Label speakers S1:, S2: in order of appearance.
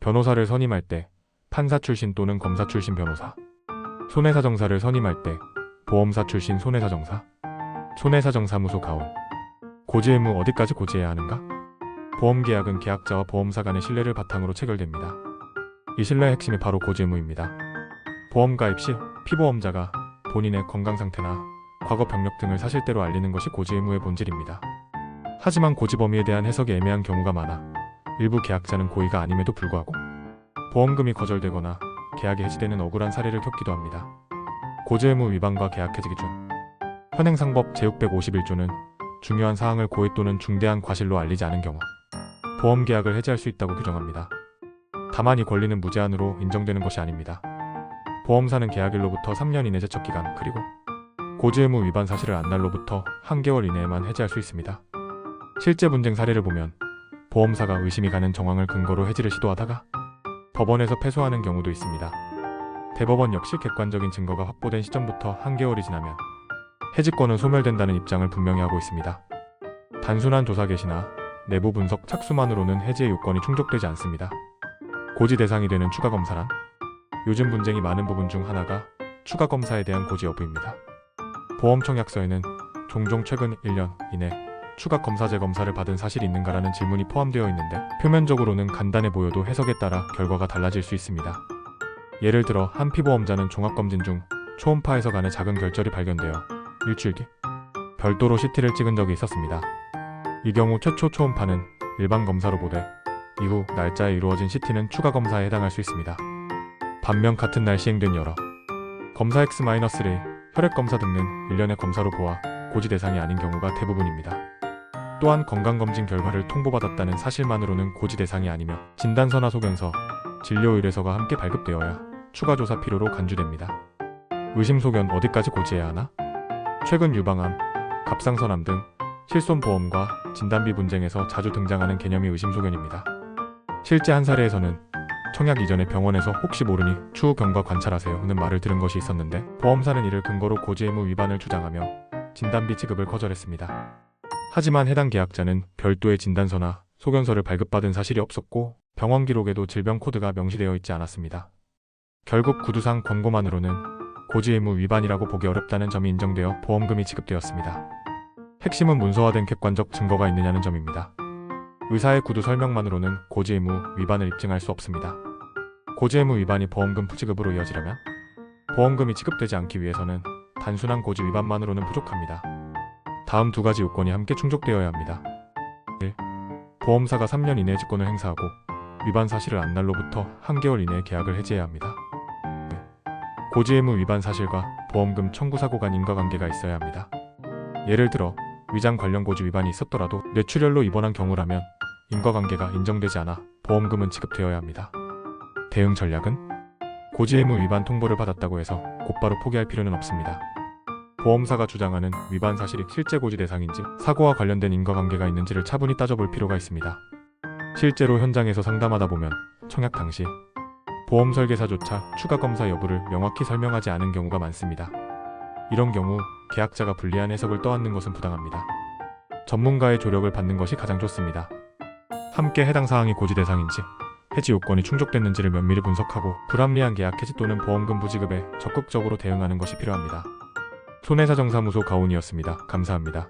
S1: 변호사를 선임할 때 판사 출신 또는 검사 출신 변호사, 손해사정사를 선임할 때 보험사 출신 손해사정사, 손해사정사무소 가온. 고지 의무 어디까지 고지해야 하는가? 보험계약은 계약자와 보험사 간의 신뢰를 바탕으로 체결됩니다. 이 신뢰의 핵심이 바로 고지 의무입니다. 보험 가입 시 피보험자가 본인의 건강 상태나 과거 병력 등을 사실대로 알리는 것이 고지 의무의 본질입니다. 하지만 고지 범위에 대한 해석이 애매한 경우가 많아 일부 계약자는 고의가 아님에도 불구하고 보험금이 거절되거나 계약이 해지되는 억울한 사례를 겪기도 합니다. 고지 의무 위반과 계약 해지 기준. 현행상법 제651조는 중요한 사항을 고의 또는 중대한 과실로 알리지 않은 경우 보험 계약을 해지할 수 있다고 규정합니다. 다만 이 권리는 무제한으로 인정되는 것이 아닙니다. 보험사는 계약일로부터 3년 이내 제척기간 그리고 고지 의무 위반 사실을 안 날로부터 1개월 이내에만 해지할 수 있습니다. 실제 분쟁 사례를 보면 보험사가 의심이 가는 정황을 근거로 해지를 시도하다가 법원에서 패소하는 경우도 있습니다. 대법원 역시 객관적인 증거가 확보된 시점부터 1개월이 지나면 해지권은 소멸된다는 입장을 분명히 하고 있습니다. 단순한 조사 개시나 내부 분석 착수만으로는 해지의 요건이 충족되지 않습니다. 고지 대상이 되는 추가 검사란 요즘 분쟁이 많은 부분 중 하나가 추가 검사에 대한 고지 여부입니다. 보험청약서에는 종종 최근 1년 이내 추가 검사 재검사를 받은 사실이 있는가라는 질문이 포함되어 있는데 표면적으로는 간단해 보여도 해석에 따라 결과가 달라질 수 있습니다. 예를 들어 한 피보험자는 종합검진 중 초음파에서 간의 작은 결절이 발견되어 일주일 뒤 별도로 CT를 찍은 적이 있었습니다. 이 경우 최초 초음파는 일반 검사로 보되 이후 날짜에 이루어진 CT는 추가 검사에 해당할 수 있습니다. 반면 같은 날 시행된 여러 검사 X-ray, 혈액검사 등은 일련의 검사로 보아 고지 대상이 아닌 경우가 대부분입니다. 또한 건강검진 결과를 통보받았다는 사실만으로는 고지 대상이 아니며 진단서나 소견서, 진료의뢰서가 함께 발급되어야 추가 조사 필요로 간주됩니다. 의심소견 어디까지 고지해야 하나? 최근 유방암, 갑상선암 등 실손보험과 진단비 분쟁에서 자주 등장하는 개념이 의심소견입니다. 실제 한 사례에서는 청약 이전에 병원에서 혹시 모르니 추후 경과 관찰하세요는 말을 들은 것이 있었는데 보험사는 이를 근거로 고지 의무 위반을 주장하며 진단비 지급을 거절했습니다. 하지만 해당 계약자는 별도의 진단서나 소견서를 발급받은 사실이 없었고 병원 기록에도 질병 코드가 명시되어 있지 않았습니다. 결국 구두상 권고만으로는 고지 의무 위반이라고 보기 어렵다는 점이 인정되어 보험금이 지급되었습니다. 핵심은 문서화된 객관적 증거가 있느냐는 점입니다. 의사의 구두 설명만으로는 고지 의무 위반을 입증할 수 없습니다. 고지 의무 위반이 보험금 부지급으로 이어지려면 보험금이 지급되지 않기 위해서는 단순한 고지 위반만으로는 부족합니다. 다음 두 가지 요건이 함께 충족되어야 합니다. 1. 보험사가 3년 이내에 직권을 행사하고 위반 사실을 안 날로부터 1개월 이내에 계약을 해지해야 합니다. 2. 고지 의무 위반 사실과 보험금 청구 사고 간 인과관계가 있어야 합니다. 예를 들어 위장 관련 고지 위반이 있었더라도 뇌출혈로 입원한 경우라면 인과관계가 인정되지 않아 보험금은 지급되어야 합니다. 대응 전략은 고지 의무 위반 통보를 받았다고 해서 곧바로 포기할 필요는 없습니다. 보험사가 주장하는 위반 사실이 실제 고지 대상인지 사고와 관련된 인과관계가 있는지를 차분히 따져볼 필요가 있습니다. 실제로 현장에서 상담하다 보면 청약 당시 보험 설계사조차 추가 검사 여부를 명확히 설명하지 않은 경우가 많습니다. 이런 경우 계약자가 불리한 해석을 떠안는 것은 부당합니다. 전문가의 조력을 받는 것이 가장 좋습니다. 함께 해당 사항이 고지 대상인지 해지 요건이 충족됐는지를 면밀히 분석하고 불합리한 계약 해지 또는 보험금 부지급에 적극적으로 대응하는 것이 필요합니다. 손해사정사무소 가온이었습니다. 감사합니다.